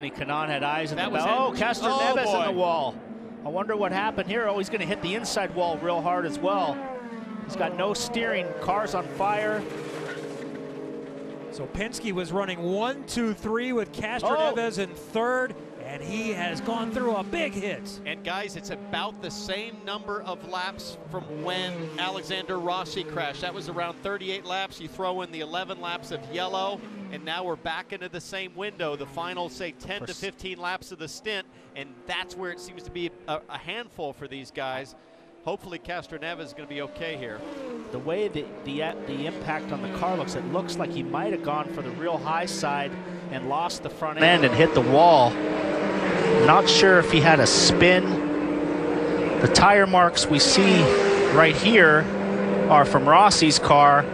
Kanaan had eyes in the ball. Oh, Castroneves in the wall. I wonder what happened here. Oh, he's going to hit the inside wall real hard as well. He's got no steering. Car's on fire. So Penske was running 1, 2, 3 with Castroneves in third, and he has gone through a big hit. And guys, it's about the same number of laps from when Alexander Rossi crashed. That was around 38 laps. You throw in the 11 laps of yellow, and now we're back into the same window. The final, say, 10 to 15 laps of the stint, and that's where it seems to be a handful for these guys. Hopefully Castroneves is going to be okay here. The way the impact on the car looks, it looks like he might have gone for the real high side and lost the front end and hit the wall. Not sure if he had a spin. The tire marks we see right here are from Rossi's car,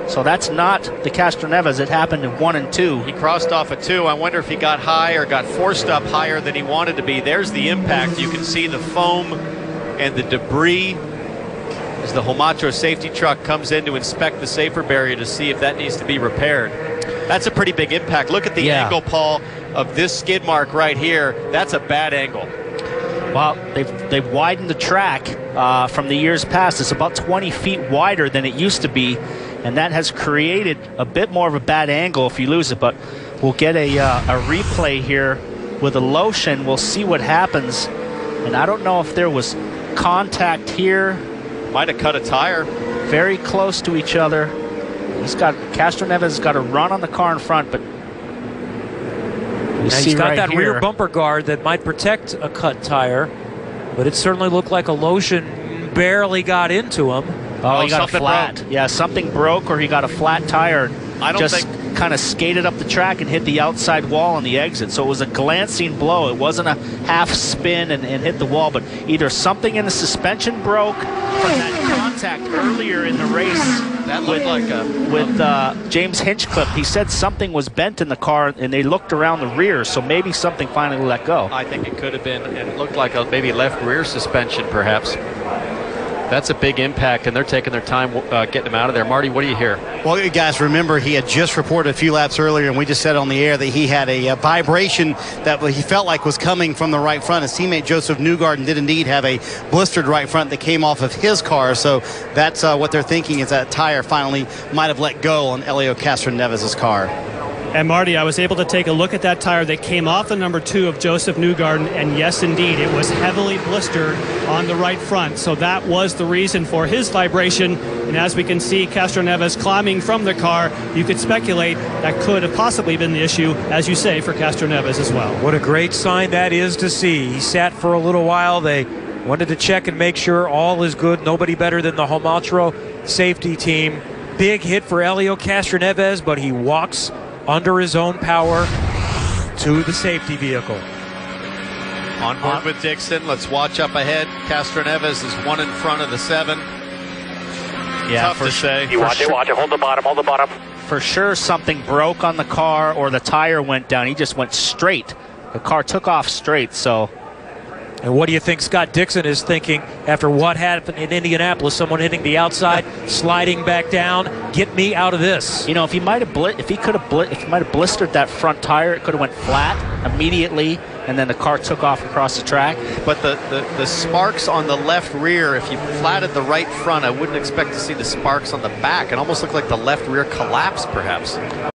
so that's not the Castroneves. It happened in 1 and 2. He crossed off at 2. I wonder if he got high or got forced up higher than he wanted to be. There's the impact. You can see the foam and the debris as the Homatro safety truck comes in to inspect the safer barrier to see if that needs to be repaired. That's a pretty big impact. Look at the angle, Paul, of this skid mark right here. That's a bad angle. Well, they've widened the track from the years past. It's about 20 feet wider than it used to be, and that has created a bit more of a bad angle if you lose it. But we'll get a replay here with a lotion. We'll see what happens. And I don't know if there was contact here. Might have cut a tire. Very close to each other. Castroneves has got a run on the car in front, but he's got that rear bumper guard that might protect a cut tire, but it certainly looked like a lotion barely got into him. Oh, he got a flat. Broke. Yeah, something broke, or he got a flat tire. I don't think kind of skated up the track and hit the outside wall on the exit. So it was a glancing blow. It wasn't a half spin and hit the wall, but either something in the suspension broke from that contact earlier in the race. That looked with James Hinchcliffe. He said something was bent in the car, and they looked around the rear, so maybe something finally let go. I think it could have been, and it looked like a maybe left rear suspension, perhaps. That's a big impact, and they're taking their time getting him out of there. Marty, what do you hear? Well, you guys remember he had just reported a few laps earlier, and we just said on the air that he had a vibration that he felt like was coming from the right front. His teammate Joseph Newgarden did indeed have a blistered right front that came off of his car, so that's what they're thinking is that tire finally might have let go on Hélio Castroneves' car. And Marty, I was able to take a look at that tire that came off the number 2 of Joseph Newgarden, and yes, indeed, it was heavily blistered on the right front. So that was the reason for his vibration. And as we can see, Castroneves climbing from the car, you could speculate that could have possibly been the issue, as you say, for Castroneves as well. What a great sign that is to see. He sat for a little while. They wanted to check and make sure all is good. Nobody better than the Homatro safety team. Big hit for Hélio Castroneves, but he walks under his own power to the safety vehicle. On board with Dixon. Let's watch up ahead. Castroneves is 1 in front of the 7. Yeah, tough to say. You watch it, hold the bottom. For sure something broke on the car or the tire went down. He just went straight. The car took off straight, so. And what do you think Scott Dixon is thinking after what happened in Indianapolis? Someone hitting the outside, sliding back down. Get me out of this. You know, if he might have blistered that front tire, it could have went flat immediately, and then the car took off across the track. But the sparks on the left rear, if you flatted the right front, I wouldn't expect to see the sparks on the back. It almost looked like the left rear collapsed, perhaps.